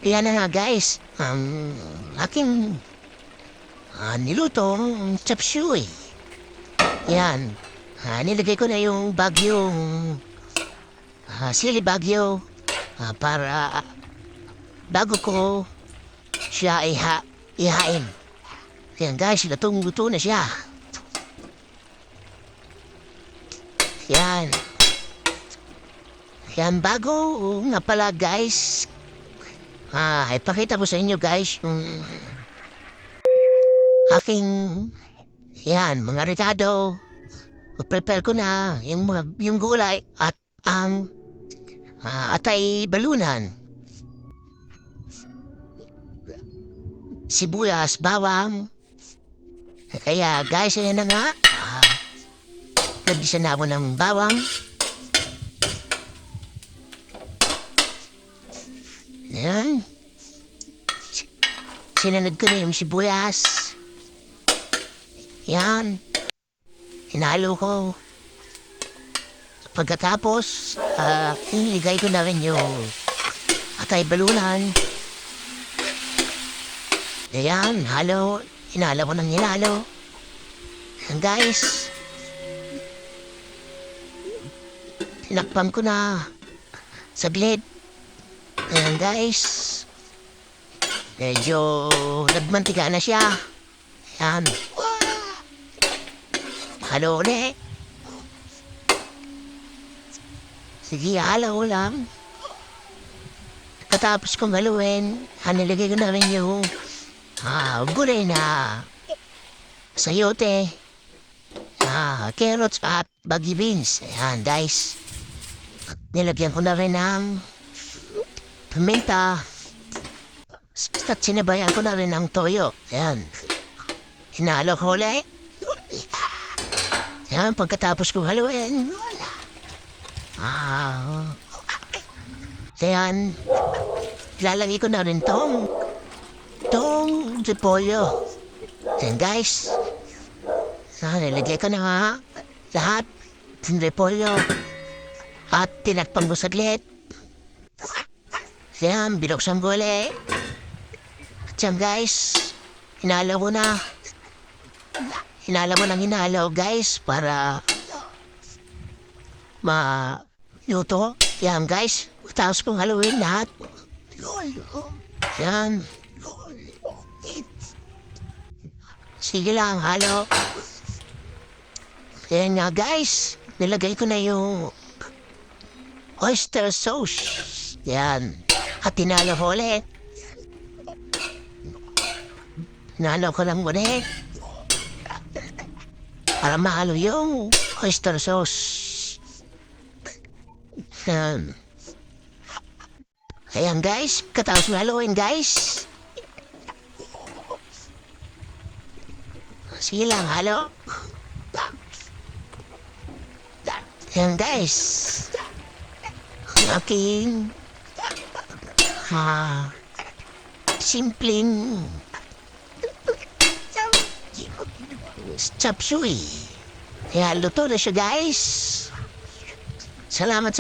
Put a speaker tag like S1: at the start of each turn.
S1: Kaya na nga guys, aking nilutong chop suey. Yan. Nilagay ko na yung bagyong sili bagyo para bago ko siya ihain. Yan guys, luto na siya. Yan. Yan bago nga pala guys. Ipakita ko sa inyo guys yung aking mga rekado. Prepare ko na yung gulay at ang atay balunan. Sibuyas, bawang. Kaya guys, ayan na nga. Nagisa na ako ng bawang. Ayan. Sinanad ko na yung sibuyas. Yan. Hinalo ko. Pagkatapos, iligay ko na rin yung atay balunan. Ayan, halo. Hinalo ko ng hinalo. Ayan guys. Tinakpan ko na. Saglit. Ayan guys. Medyo nagmantika na siya. Ayan. Halo ulit. Sige, halo lang. Katapos kong haluin, nilagay ko na rin yung gulay na sayote, carrots at baggy beans. Ayan guys. Nilagyan ko na rin ng paminta. At sinabayan ko na rin ng toyo. Ayan. Hinalo ko ulit. Ayan, pagkatapos kong haluin. Ayan. Ilalagay ko na rin tong repolyo. Ayan guys. Nilagay ko na nga lahat ng repolyo. At tinakpan ko saglit. Ayan, binuksan ko ulit. At yan guys, hinalo ko na. Hinalo mo ng hinalo guys para maluto. Yan guys, tapos kong haluin lahat. Yan. Sige lang, halo. Yan nga guys, nilagay ko na yung oyster sauce. Yan. At hinalo ko ulit. Hinalo ko lang ulit. Para mahalo yung oyster sauce. Ayan guys, katapos mahaluin guys. Sige lang, halo. Ayan guys. Ang aking simpleng chop suey. Kaya luto na siya guys. Salamat sa